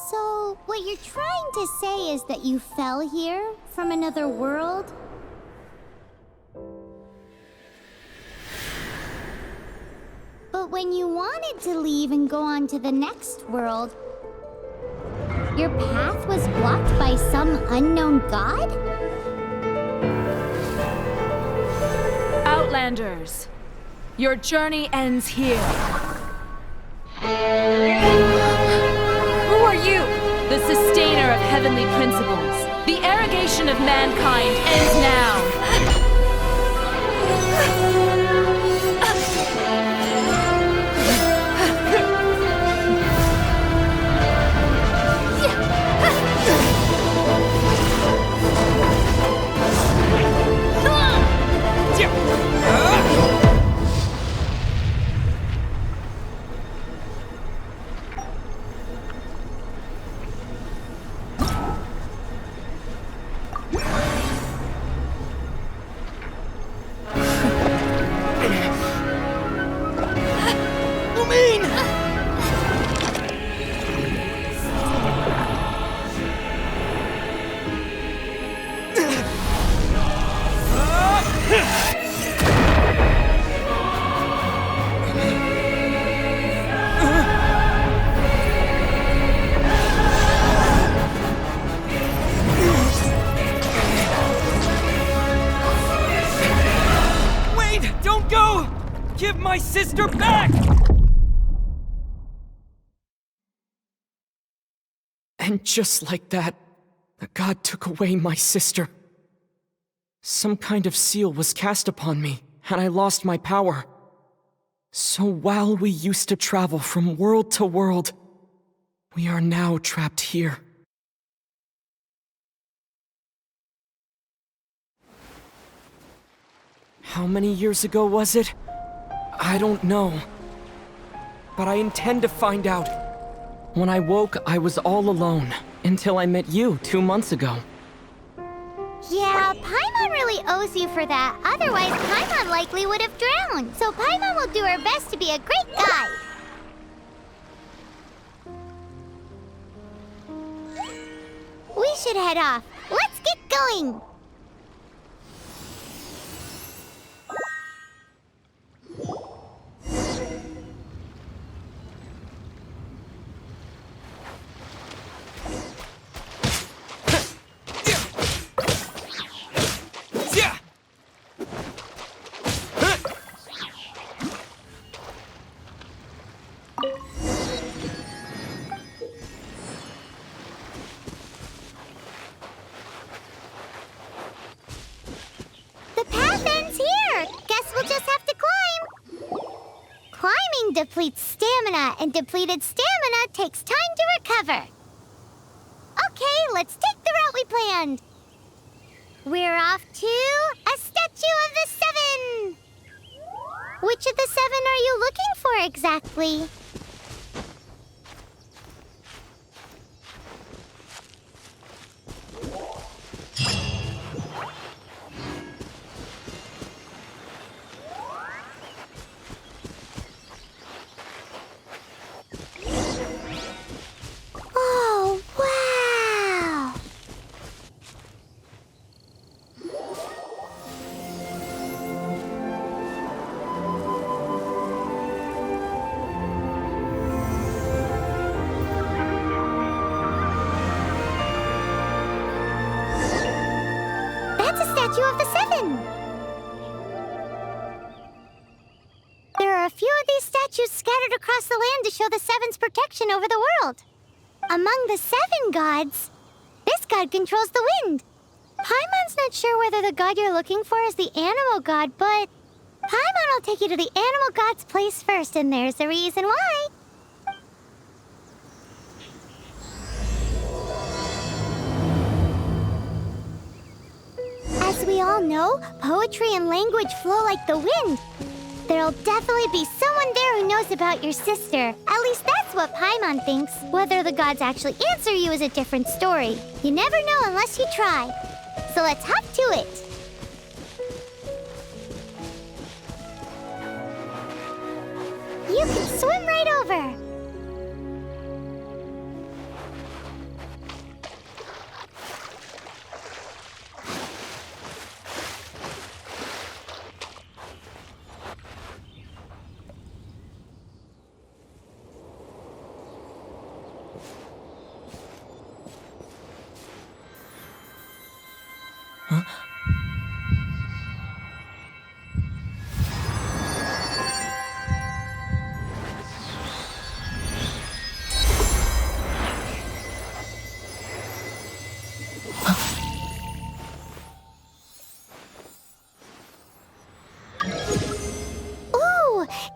So, what you're trying to say is that you fell here from another world? But when you wanted to leave and go on to the next world, your path was blocked by some unknown god? Outlanders, your journey ends here. Who are you? The sustainer of heavenly principles. The arrogation of mankind ends now. Give my sister back! And just like that, the god took away my sister. Some kind of seal was cast upon me, and I lost my power. So while we used to travel from world to world, we are now trapped here. How many years ago was it? I don't know. But I intend to find out. When I woke, I was all alone, until I met you 2 months ago. Yeah, Paimon really owes you for that. Otherwise, Paimon likely would have drowned. So Paimon will do her best to be a great guide. We should head off. Let's get going! Depletes stamina, and depleted stamina takes time to recover. Okay, let's take the route we planned. We're off to a statue of the Seven. Which of the seven are you looking for exactly? Of the Seven. There are a few of these statues scattered across the land to show the Seven's protection over the world. Among the Seven gods, this god controls the wind. Paimon's not sure whether the god you're looking for is the animal god, but Paimon will take you to the animal god's place first, and there's a reason why. As we all know, poetry and language flow like the wind. There'll definitely be someone one there who knows about your sister. At least that's what Paimon thinks. Whether the gods actually answer you is a different story. You never know unless you try. So let's hop to it. You can swim right over.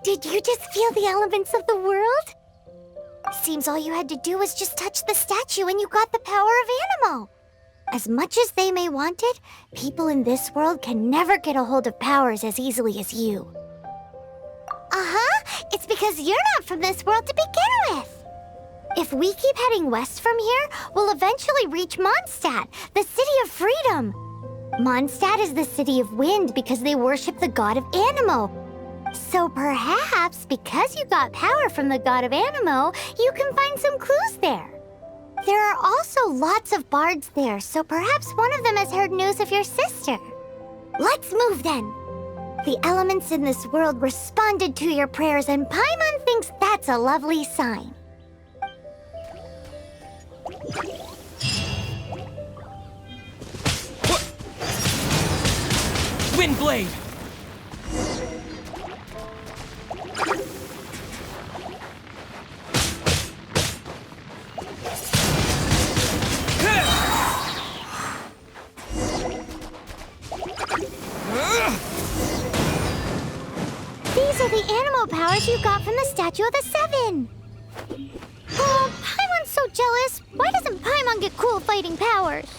Did you just feel the elements of the world? Seems all you had to do was just touch the statue and you got the power of Animo. As much as they may want it, people in this world can never get a hold of powers as easily as you. Uh-huh, it's because you're not from this world to begin with. If we keep heading west from here, we'll eventually reach Mondstadt, the city of freedom. Mondstadt is the city of wind because they worship the god of Animo. So perhaps, because you got power from the god of Animo, you can find some clues there. There are also lots of bards there, so perhaps one of them has heard news of your sister. Let's move then. The elements in this world responded to your prayers, and Paimon thinks that's a lovely sign. Windblade! These are the animal powers you got from the Statue of the Seven. Oh, Paimon's so jealous. Why doesn't Paimon get cool fighting powers?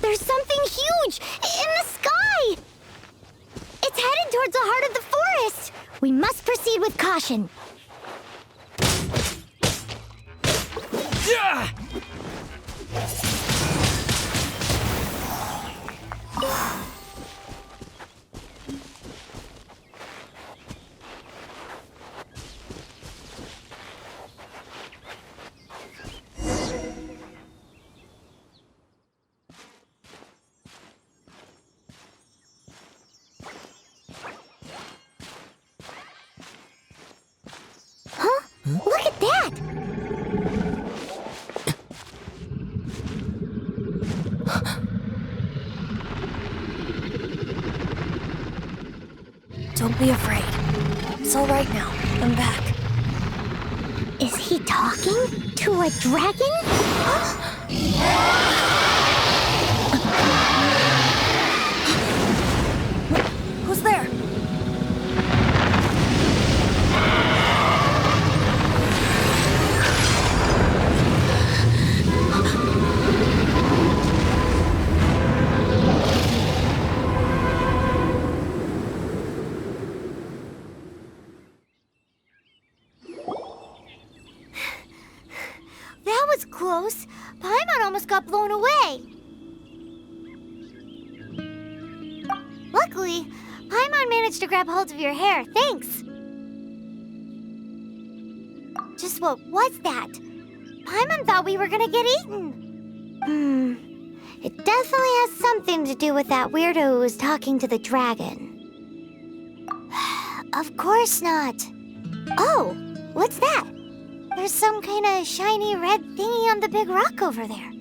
There's something huge in the sky! It's headed towards the heart of the forest! We must proceed with caution. Look at that! Don't be afraid. It's all right now. I'm back. Is he talking to a dragon? Who's there? That was close. Paimon almost got blown away. Luckily, Paimon managed to grab hold of your hair. Thanks. Just what was that? Paimon thought we were gonna get eaten. It definitely has something to do with that weirdo who was talking to the dragon. Of course not. Oh, what's that? There's some kind of shiny red thingy on the big rock over there.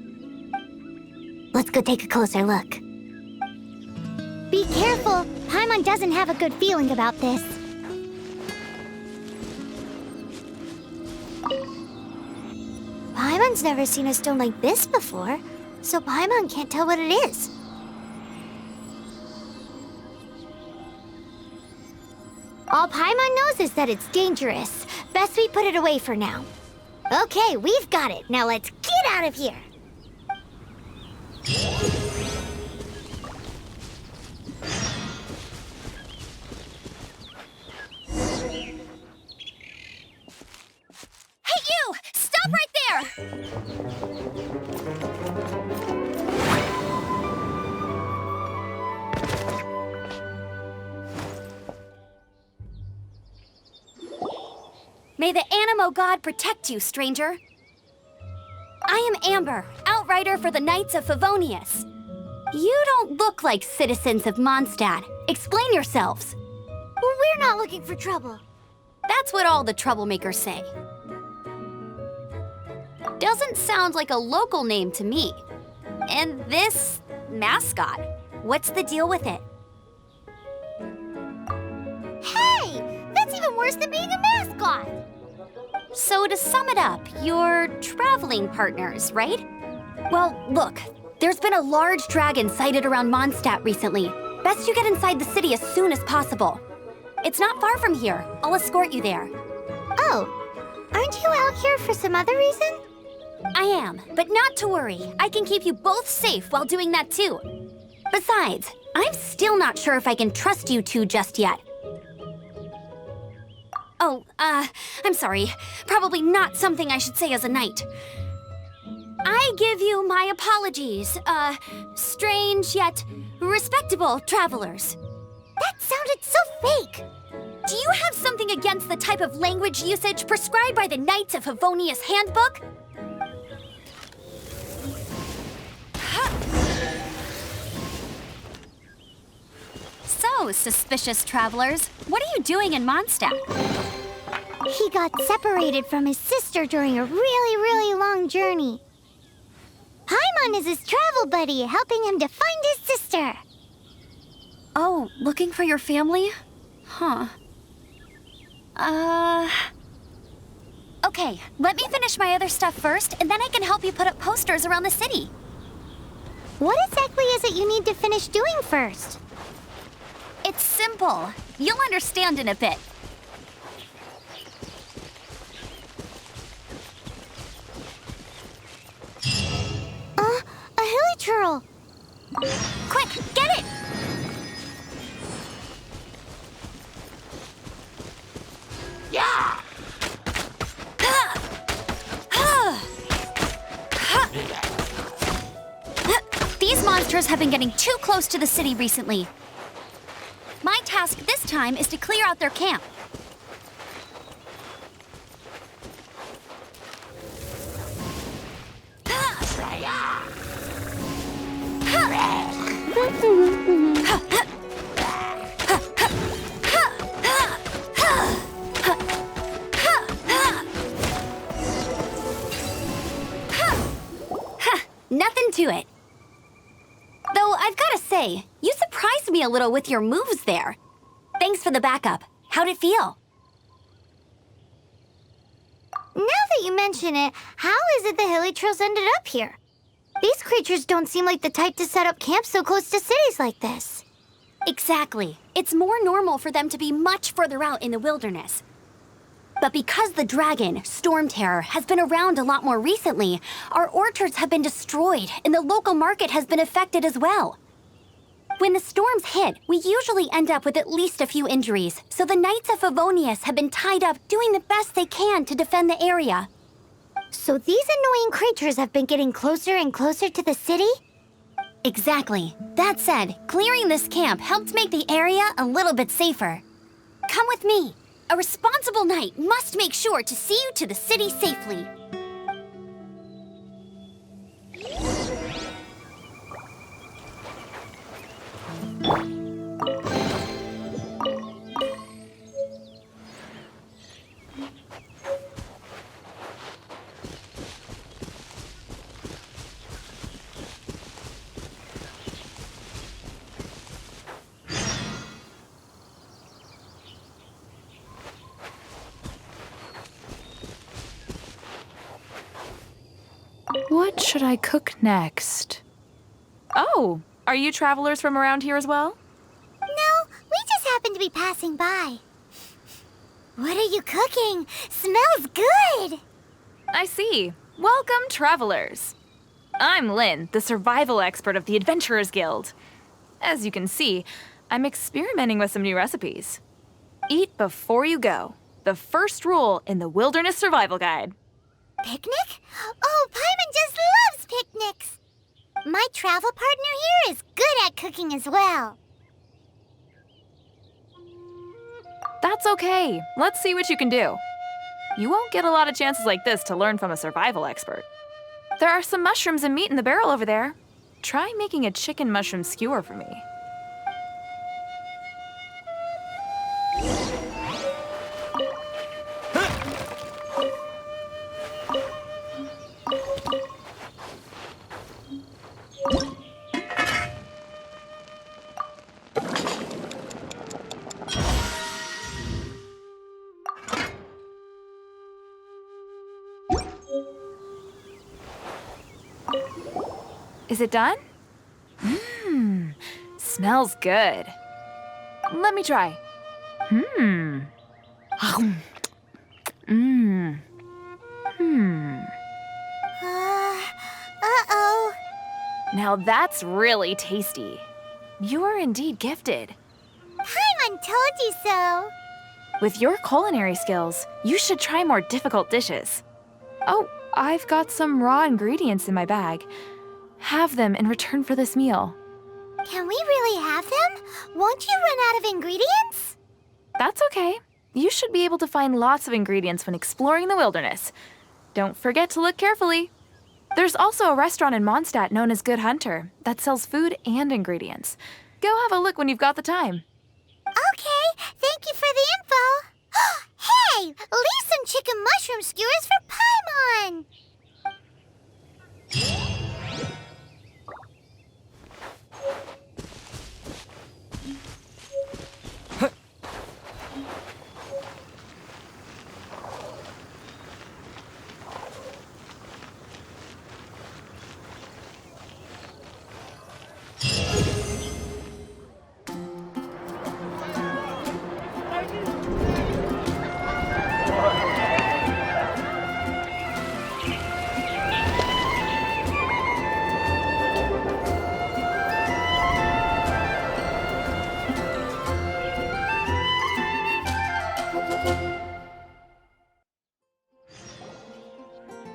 Let's go take a closer look. Be careful. Paimon doesn't have a good feeling about this. Paimon's never seen a stone like this before, so Paimon can't tell what it is. All Paimon knows is that it's dangerous. Best we put it away for now. Okay, we've got it. Now let's get out of here. Hey, you! Stop right there! May the Animo God protect you, stranger. I am Amber, outrider for the Knights of Favonius. You don't look like citizens of Mondstadt. Explain yourselves. We're not looking for trouble. That's what all the troublemakers say. Doesn't sound like a local name to me. And this mascot, what's the deal with it? Hey! That's even worse than being a mascot! So to sum it up, you're traveling partners, right? Well, look, there's been a large dragon sighted around Mondstadt recently. Best you get inside the city as soon as possible. It's not far from here. I'll escort you there. Oh, aren't you out here for some other reason? I am, but not to worry. I can keep you both safe while doing that too. Besides, I'm still not sure if I can trust you two just yet. Oh, I'm sorry. Probably not something I should say as a knight. I give you my apologies, strange yet respectable travelers. That sounded so fake. Do you have something against the type of language usage prescribed by the Knights of Favonius Handbook? So, suspicious travelers, what are you doing in Mondstadt? He got separated from his sister during a really long journey. Paimon is his travel buddy, helping him to find his sister. Oh, looking for your family? Huh. Okay, let me finish my other stuff first, and then I can help you put up posters around the city. What exactly is it you need to finish doing first? It's simple. You'll understand in a bit. A hilichurl. Quick, get it! Yeah! These monsters have been getting too close to the city recently. My task this time is to clear out their camp. Nothing to it. Though I've got to say, you surprised me a little with your moves there. Thanks for the backup. How'd it feel? Now that you mention it, how is it the hilichurls ended up here? These creatures don't seem like the type to set up camp so close to cities like this. Exactly. It's more normal for them to be much further out in the wilderness. But because the dragon, Storm Terror, has been around a lot more recently, our orchards have been destroyed and the local market has been affected as well. When the storms hit, we usually end up with at least a few injuries, so the Knights of Favonius have been tied up doing the best they can to defend the area. So these annoying creatures have been getting closer and closer to the city? Exactly. That said, clearing this camp helped make the area a little bit safer. Come with me. A responsible knight must make sure to see you to the city safely. What should I cook next? Oh, are you travelers from around here as well? No, we just happened to be passing by. What are you cooking? Smells good! I see. Welcome, travelers. I'm Lynn, the survival expert of the Adventurers Guild. As you can see, I'm experimenting with some new recipes. Eat before you go. The first rule in the Wilderness Survival Guide. Picnic? Oh, Paimon just loves picnics! My travel partner here is good at cooking as well. That's okay. Let's see what you can do. You won't get a lot of chances like this to learn from a survival expert. There are some mushrooms and meat in the barrel over there. Try making a chicken mushroom skewer for me. Is it done? Mmm, smells good. Let me try. Mmm. Mmm. Hmm. Uh-oh. Now that's really tasty. You are indeed gifted. Paimon told you so. With your culinary skills, you should try more difficult dishes. Oh, I've got some raw ingredients in my bag. Have them in return for this meal. Can we really have them? Won't you run out of ingredients? That's okay. You should be able to find lots of ingredients when exploring the wilderness. Don't forget to look carefully. There's also a restaurant in Mondstadt known as Good Hunter that sells food and ingredients. Go have a look when you've got the time. Okay, thank you for the info. Hey, leave some chicken mushroom skewers for Paimon.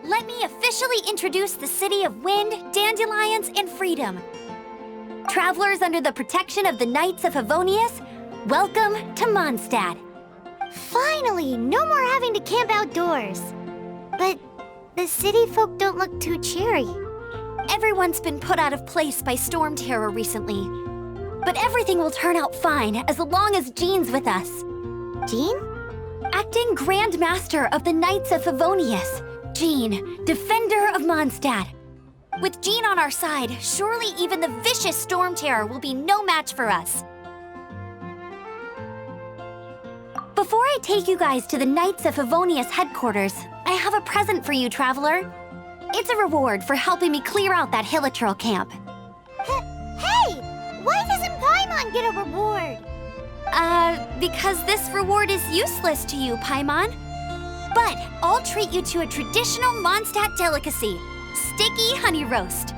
Let me officially introduce the city of wind, dandelions, and freedom. Travelers under the protection of the Knights of Favonius, welcome to Mondstadt. Finally, no more having to camp outdoors. But the city folk don't look too cheery. Everyone's been put out of place by storm terror recently. But everything will turn out fine as long as Jean's with us. Jean? Acting Grand Master of the Knights of Favonius, Jean, Defender of Mondstadt. With Jean on our side, surely even the vicious storm terror will be no match for us. Before I take you guys to the Knights of Favonius headquarters, I have a present for you, traveler. It's a reward for helping me clear out that Hilichurl camp. Hey! Why doesn't Paimon get a reward? Because this reward is useless to you, Paimon. But I'll treat you to a traditional Mondstadt delicacy, sticky honey roast.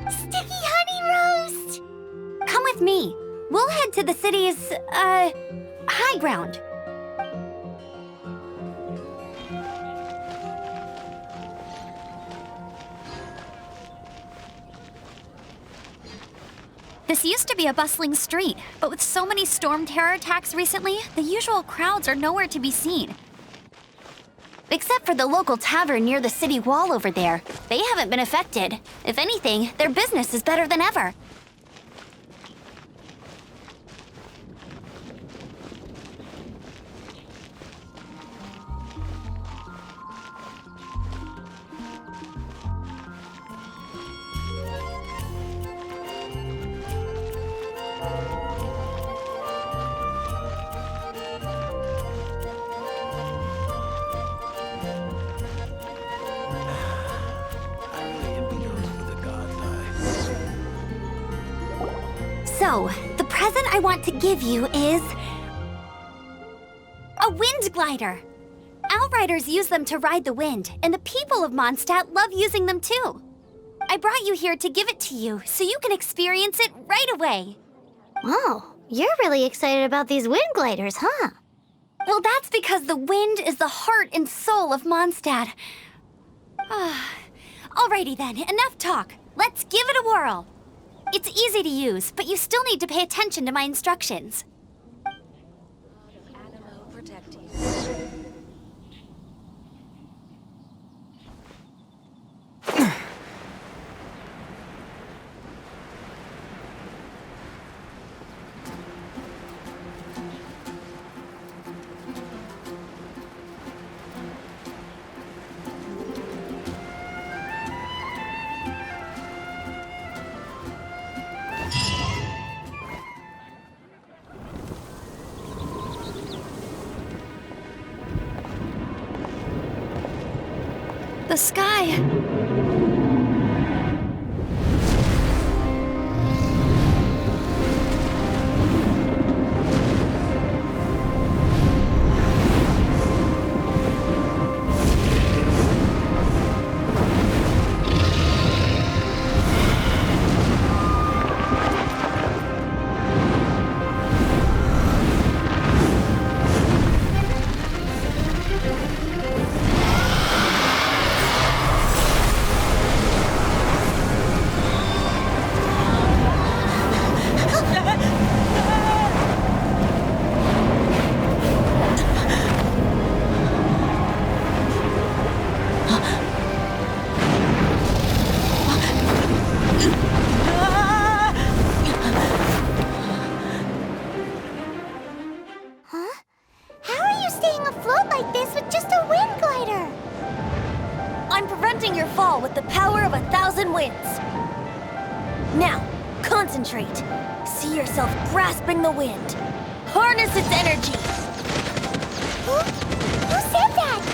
Sticky honey roast! Come with me. We'll head to the city's, high ground. This used to be a bustling street, but with so many storm terror attacks recently, the usual crowds are nowhere to be seen. Except for the local tavern near the city wall over there. They haven't been affected. If anything, their business is better than ever. So, the present I want to give you is a wind wind glider. Outriders use them to ride the wind, and the people of Mondstadt love using them too. I brought you here to give it to you, so you can experience it right away. Wow, you're really excited about these wind gliders, huh? Well, that's because the wind is the heart and soul of Mondstadt. Alrighty then, enough talk. Let's give it a whirl. It's easy to use, but you still need to pay attention to my instructions. The sky! With the power of 1,000 winds. Now, concentrate. See yourself grasping the wind. Harness its energy. Who said that?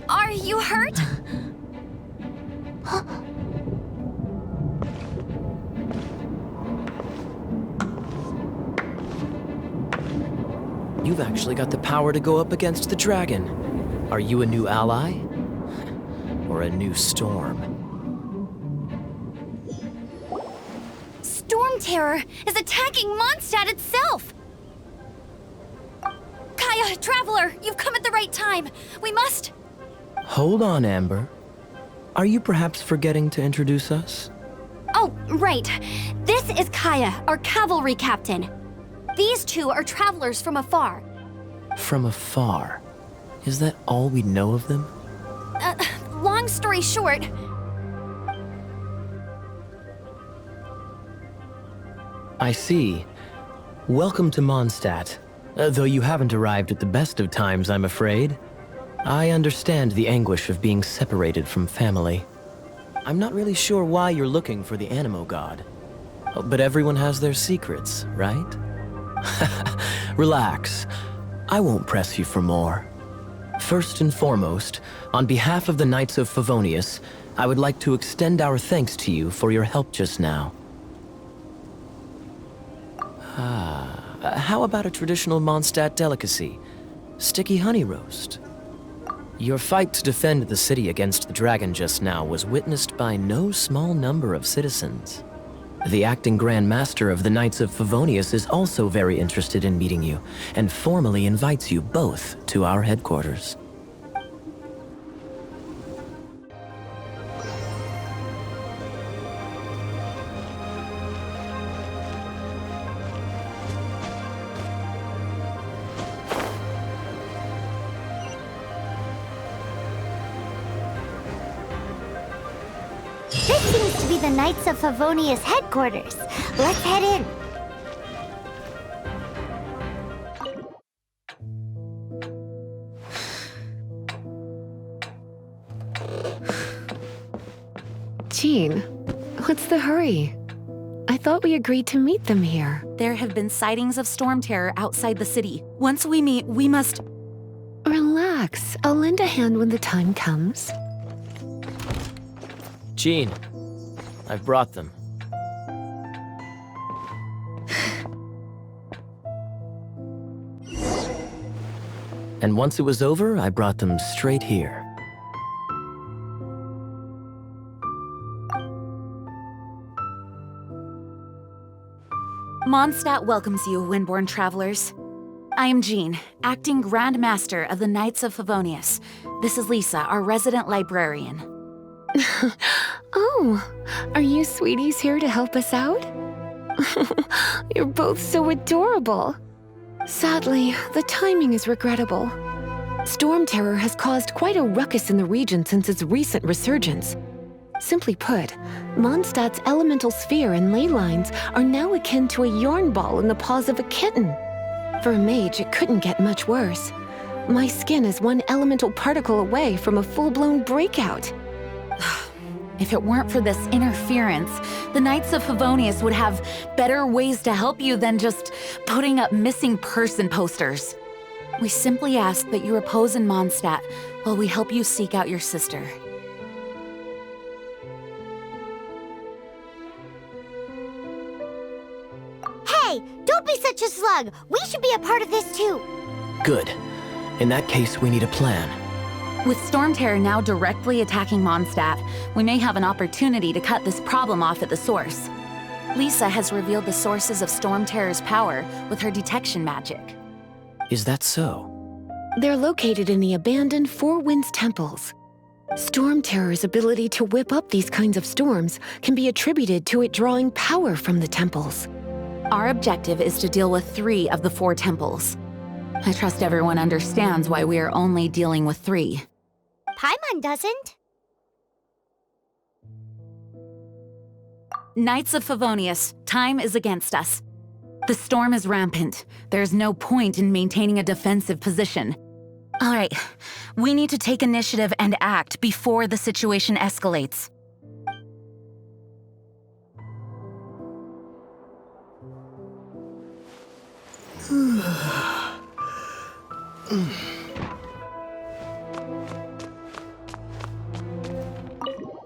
Are you hurt? You've actually got the power to go up against the dragon. Are you a new ally? Or a new storm? Storm Terror is attacking Mondstadt itself! Kaya, Traveler, you've come at the right time. We must... Hold on, Amber. Are you perhaps forgetting to introduce us? Oh, right. This is Kaya, our cavalry captain. These two are travelers from afar. From afar? Is that all we know of them? Long story short... I see. Welcome to Mondstadt. Though you haven't arrived at the best of times, I'm afraid. I understand the anguish of being separated from family. I'm not really sure why you're looking for the Animo God. But everyone has their secrets, right? Relax. I won't press you for more. First and foremost, on behalf of the Knights of Favonius, I would like to extend our thanks to you for your help just now. How about a traditional Mondstadt delicacy? Sticky honey roast. Your fight to defend the city against the dragon just now was witnessed by no small number of citizens. The acting Grand Master of the Knights of Favonius is also very interested in meeting you, and formally invites you both to our headquarters. This seems to be the Knights of Favonius headquarters. Let's head in. Jean, what's the hurry? I thought we agreed to meet them here. There have been sightings of storm terror outside the city. Once we meet, we must... Relax. I'll lend a hand when the time comes. Jean, I've brought them. And once it was over, I brought them straight here. Mondstadt welcomes you, Windborn travelers. I am Jean, acting Grand Master of the Knights of Favonius. This is Lisa, our resident librarian. Oh, are you sweeties here to help us out? You're both so adorable. Sadly, the timing is regrettable. Storm terror has caused quite a ruckus in the region since its recent resurgence. Simply put, Mondstadt's elemental sphere and ley lines are now akin to a yarn ball in the paws of a kitten. For a mage, it couldn't get much worse. My skin is one elemental particle away from a full-blown breakout. If it weren't for this interference, the Knights of Favonius would have better ways to help you than just putting up missing person posters. We simply ask that you repose in Mondstadt while we help you seek out your sister. Hey, don't be such a slug. We should be a part of this too. Good. In that case, we need a plan. With storm terror now directly attacking Mondstadt, we may have an opportunity to cut this problem off at the source. Lisa has revealed the sources of storm terror's power with her detection magic. Is that so? They're located in the abandoned Four Winds temples. Storm terror's ability to whip up these kinds of storms can be attributed to it drawing power from the temples. Our objective is to deal with 3 of the 4 temples. I trust everyone understands why we are only dealing with 3. Paimon doesn't. Knights of Favonius, time is against us. The storm is rampant. There's no point in maintaining a defensive position. All right, we need to take initiative and act before the situation escalates.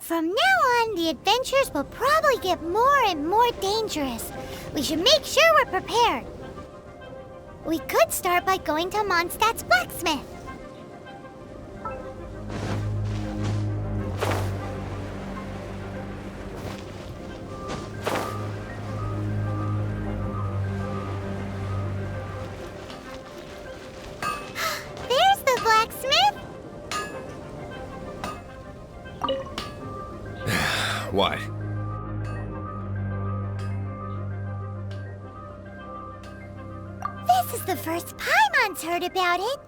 From now on, the adventures will probably get more and more dangerous. We should make sure we're prepared. We could start by going to Mondstadt's blacksmith. There's the blacksmith. What? This is the first Paimon's heard about it.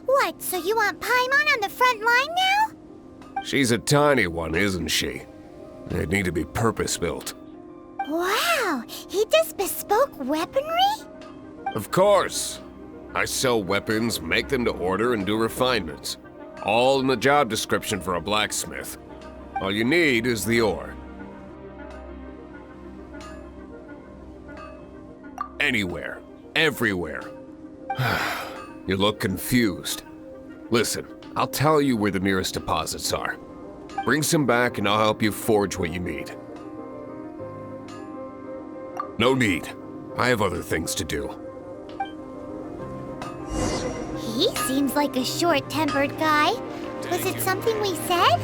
What, so you want Paimon on the front line now? She's a tiny one, isn't she? They'd need to be purpose-built. Wow, he does bespoke weaponry? Of course. I sell weapons, make them to order, and do refinements. All in the job description for a blacksmith. All you need is the ore. Anywhere. Everywhere. You look confused. Listen, I'll tell you where the nearest deposits are. Bring some back and I'll help you forge what you need. No need. I have other things to do. He seems like a short-tempered guy. Was it something we said?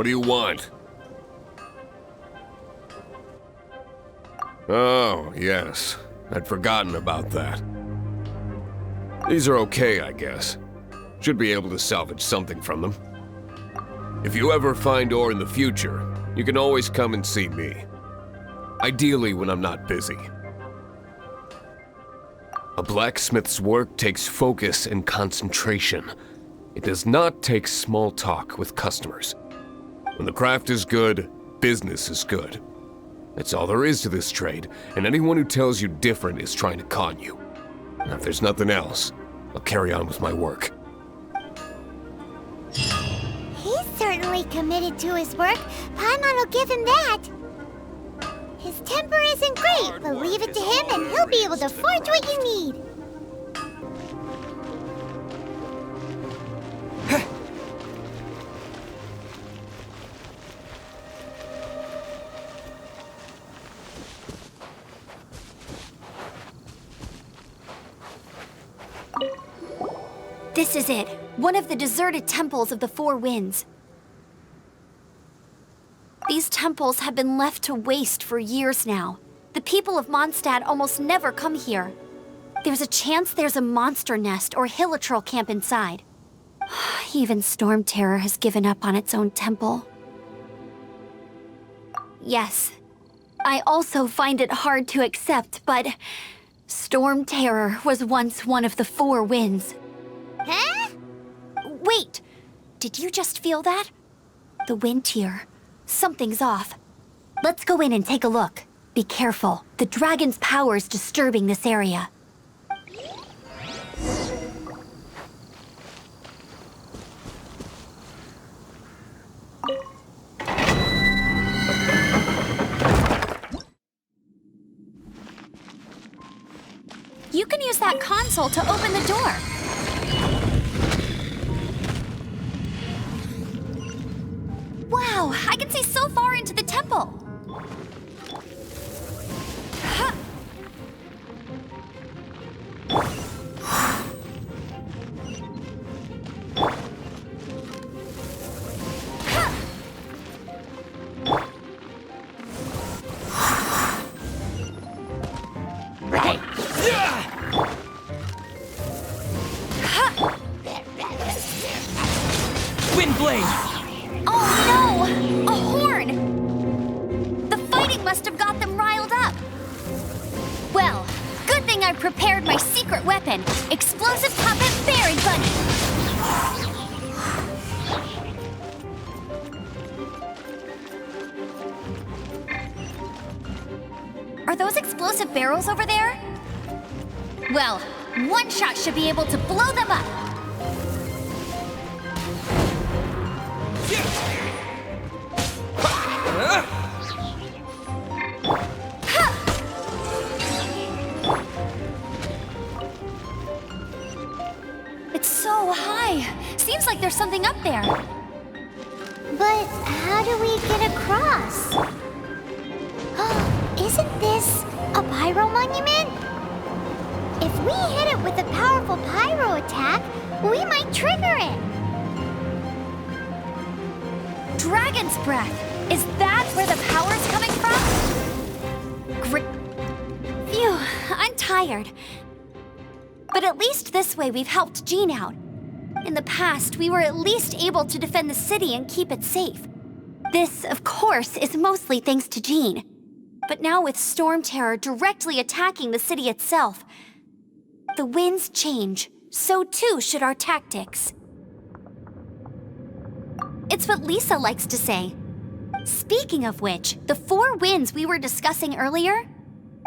What do you want? Oh, yes. I'd forgotten about that. These are okay, I guess. Should be able to salvage something from them. If you ever find ore in the future, you can always come and see me. Ideally when I'm not busy. A blacksmith's work takes focus and concentration. It does not take small talk with customers. When the craft is good, business is good. That's all there is to this trade, and anyone who tells you different is trying to con you. Now, if there's nothing else, I'll carry on with my work. He's certainly committed to his work. Paimon will give him that. His temper isn't great, but leave it to him and he'll be able to forge what you need. This is it. One of the deserted temples of the Four Winds. These temples have been left to waste for years now. The people of Mondstadt almost never come here. There's a chance there's a monster nest or hilichurl camp inside. Even Storm Terror has given up on its own temple. Yes, I also find it hard to accept, but Storm Terror was once one of the Four Winds. Huh? Wait! Did you just feel that? The wind here. Something's off. Let's go in and take a look. Be careful. The dragon's power is disturbing this area. You can use that console to open the door. Wow, I can see so far into the temple. Huh. Windblade! Oh no! A horn! The fighting must have got them riled up. Well, good thing I prepared my secret weapon, explosive puppet Berry Bunny. Are those explosive barrels over there? Well, one shot should be able to blow them up. It's so high. Seems like there's something up there. But how do we get across? Isn't this a pyro monument? If we hit it with a powerful pyro attack, we might trigger it. Dragon's breath. Is that where the power's coming from? Phew, I'm tired. But at least this way we've helped Jean out. In the past, we were at least able to defend the city and keep it safe. This, of course, is mostly thanks to Jean. But now with Storm Terror directly attacking the city itself, the winds change, so too should our tactics. It's what Lisa likes to say. Speaking of which, the Four Winds we were discussing earlier,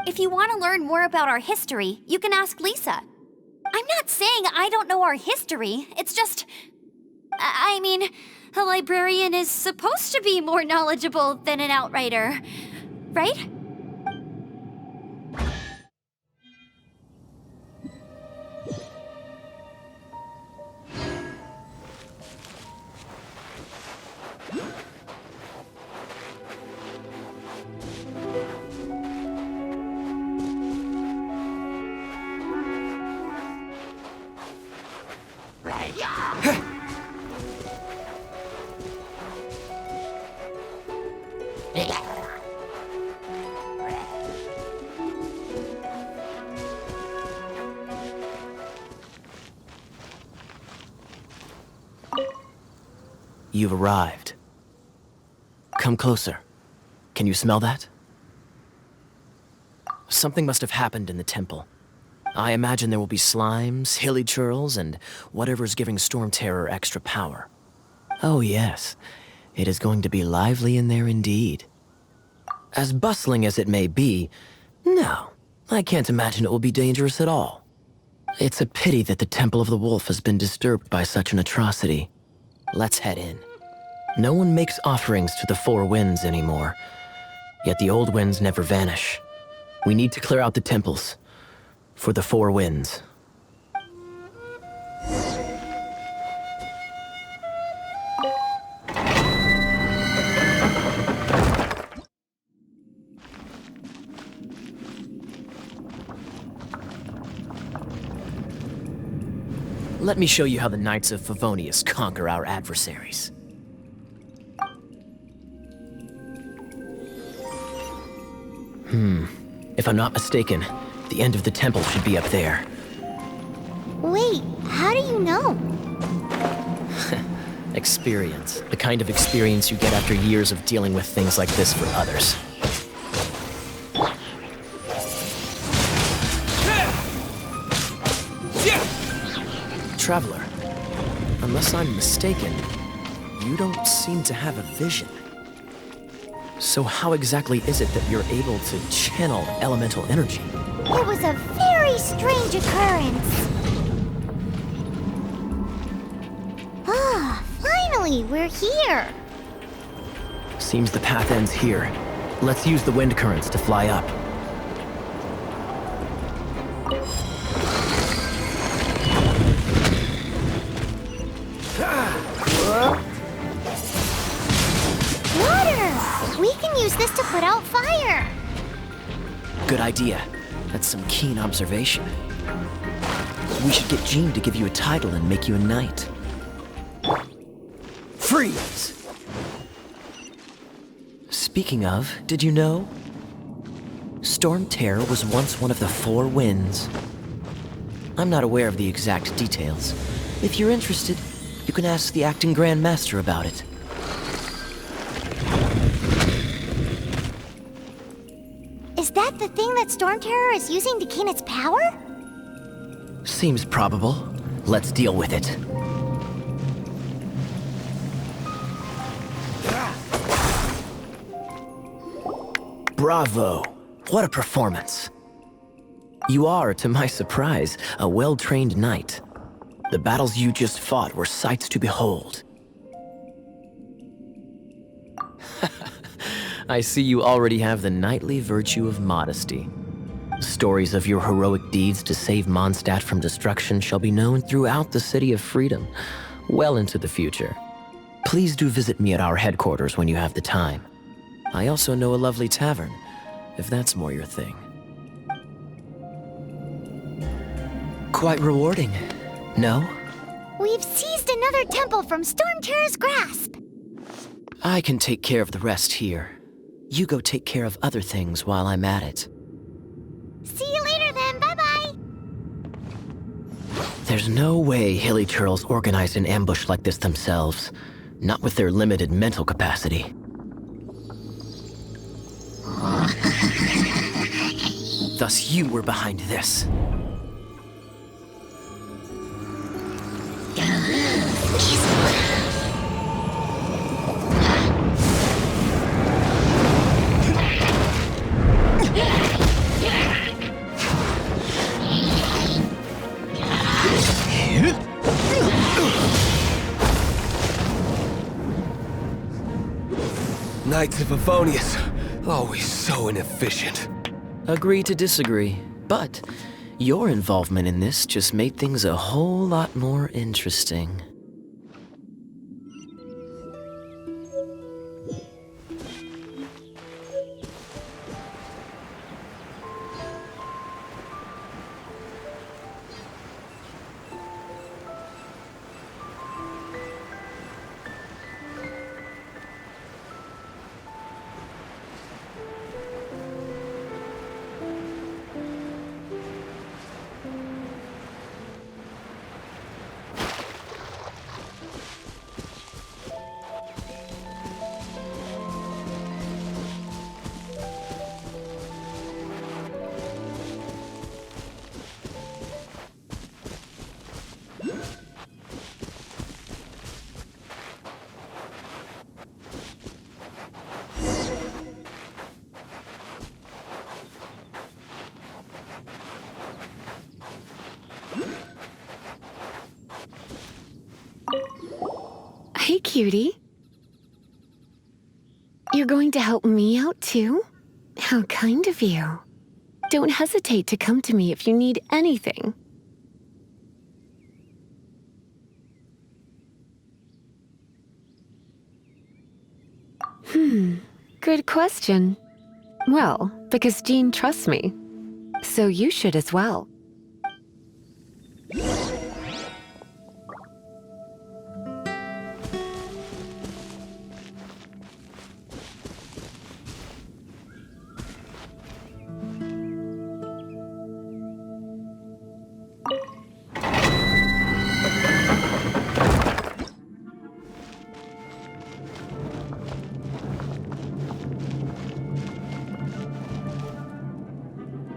if you want to learn more about our history, you can ask Lisa. I'm not saying I don't know our history, it's just... I mean, a librarian is supposed to be more knowledgeable than an outrider, right? You've arrived. Come closer. Can you smell that? Something must have happened in the temple. I imagine there will be slimes, hilly churls, and whatever's giving Storm Terror extra power. Oh yes, it is going to be lively in there indeed. As bustling as it may be, no, I can't imagine it will be dangerous at all. It's a pity that the Temple of the Wolf has been disturbed by such an atrocity. Let's head in. No one makes offerings to the Four Winds anymore, yet the old winds never vanish. We need to clear out the temples for the Four Winds. Let me show you how the Knights of Favonius conquer our adversaries. If I'm not mistaken, the end of the temple should be up there. Wait, how do you know? Experience. The kind of experience you get after years of dealing with things like this for others. Traveler, unless I'm mistaken, you don't seem to have a vision. So how exactly is it that you're able to channel elemental energy? It was a very strange occurrence. Ah, finally, we're here. Seems the path ends here. Let's use the wind currents to fly up. Water! We can use this to put out fire. Good idea. That's some keen observation. We should get Jean to give you a title and make you a knight. Freeze! Speaking of, did you know? Storm Terror was once one of the Four Winds. I'm not aware of the exact details. If you're interested, you can ask the acting Grand Master about it. Is that the thing that Storm Terror is using to gain its power? Seems probable. Let's deal with it. Bravo! What a performance! You are, to my surprise, a well-trained knight. The battles you just fought were sights to behold. I see you already have the knightly virtue of modesty. Stories of your heroic deeds to save Mondstadt from destruction shall be known throughout the City of Freedom, well into the future. Please do visit me at our headquarters when you have the time. I also know a lovely tavern, if that's more your thing. Quite rewarding, no? We've seized another temple from Storm Terror's grasp. I can take care of the rest here. You go take care of other things while I'm at it. See you later then, bye-bye. There's no way hilly churls organized an ambush like this themselves, not with their limited mental capacity. Thus you were behind this. Knights of Favonius, always so inefficient. Agree to disagree, but your involvement in this just made things a whole lot more interesting. Hey, cutie. You're going to help me out, too? How kind of you. Don't hesitate to come to me if you need anything. Good question. Well, because Jean trusts me. So you should as well.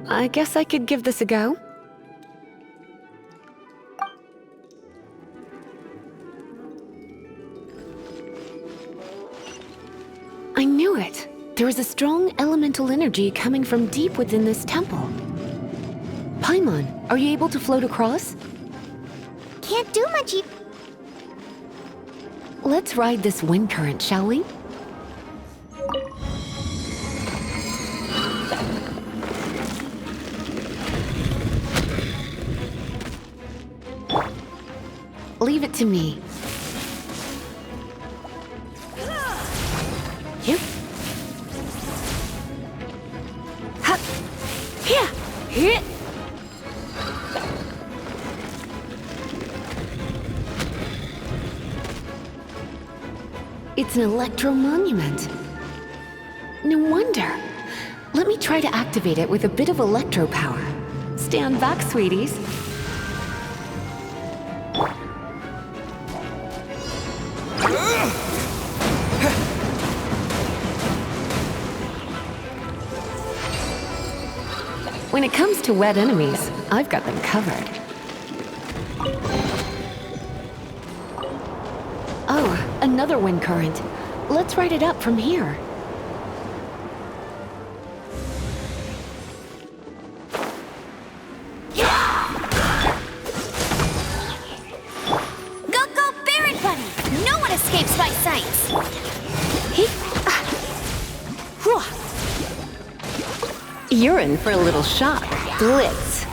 I guess I could give this a go. I knew it! There is a strong elemental energy coming from deep within this temple. Paimon, are you able to float across? Can't do much. Let's ride this wind current, shall we? Leave it to me. Yep. Ha! Here! Here! It's an electro monument. No wonder. Let me try to activate it with a bit of electro power. Stand back, sweeties. When it comes to wet enemies, I've got them covered. Oh, another wind current. Let's ride it up from here. Go, Baron Bunny! No one escapes my sights! You're in for a little shock. Blitz.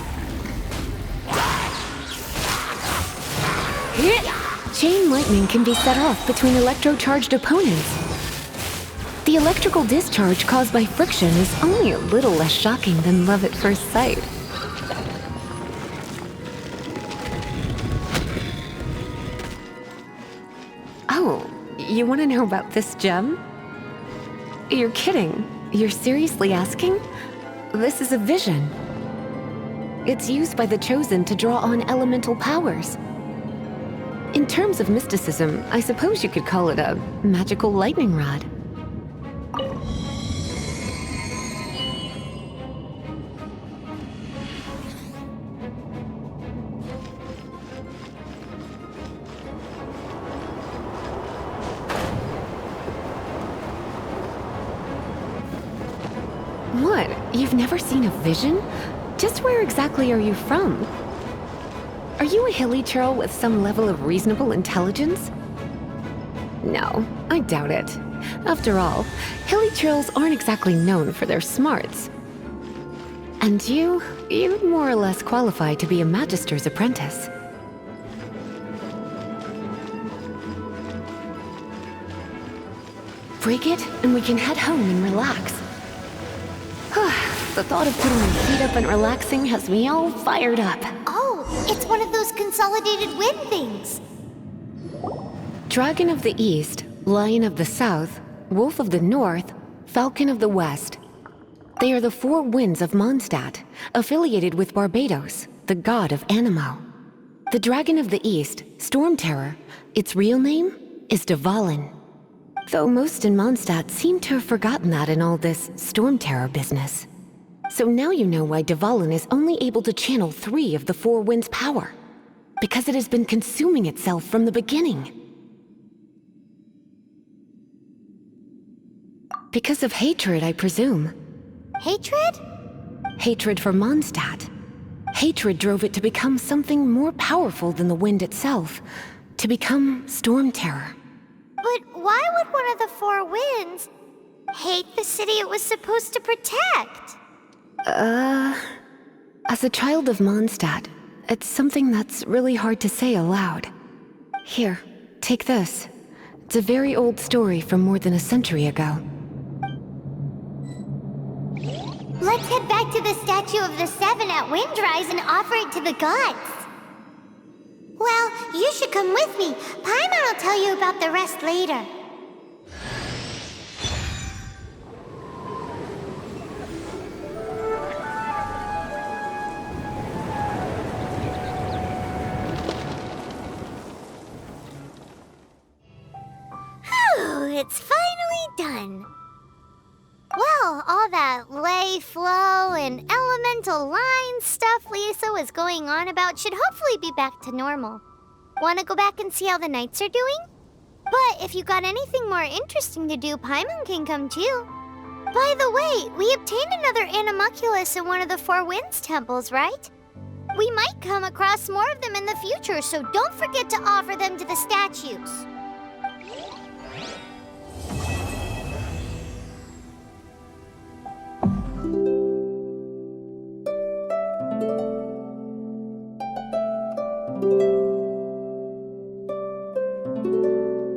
Chain lightning can be set off between electro-charged opponents. The electrical discharge caused by friction is only a little less shocking than love at first sight. Oh, you want to know about this gem? You're kidding. You're seriously asking? This is a vision. It's used by the Chosen to draw on elemental powers. In terms of mysticism, I suppose you could call it a magical lightning rod. What? You've never seen a vision? Just where exactly are you from? Are you a hilly churl with some level of reasonable intelligence? No, I doubt it. After all, hilly churls aren't exactly known for their smarts. And you'd more or less qualify to be a magister's apprentice. Break it, and we can head home and relax. The thought of putting my feet up and relaxing has me all fired up. Oh, it's one of those consolidated wind things. Dragon of the East, Lion of the South, Wolf of the North, Falcon of the West. They are the four winds of Mondstadt, affiliated with Barbados, the god of Anemo. The Dragon of the East, Storm Terror, its real name is Dvalin. Though most in Mondstadt seem to have forgotten that in all this Storm Terror business. So now you know why Dvalin is only able to channel 3 of the 4 winds' power. Because it has been consuming itself from the beginning. Because of hatred, I presume. Hatred? Hatred for Mondstadt. Hatred drove it to become something more powerful than the wind itself. To become Storm Terror. But why would one of the four winds hate the city it was supposed to protect? As a child of Mondstadt, it's something that's really hard to say aloud. Here, take this. It's a very old story from more than a century ago. Let's head back to the statue of the Seven at Windrise and offer it to the gods. Well, you should come with me. Paimon will tell you about the rest later. Whew, it's finally done. Well, all that lay, flow, and elemental line stuff Lisa was going on about should hopefully be back to normal. Want to go back and see how the knights are doing? But if you got anything more interesting to do, Paimon can come too. By the way, we obtained another animalculus in one of the Four Winds temples, right? We might come across more of them in the future, so don't forget to offer them to the statues.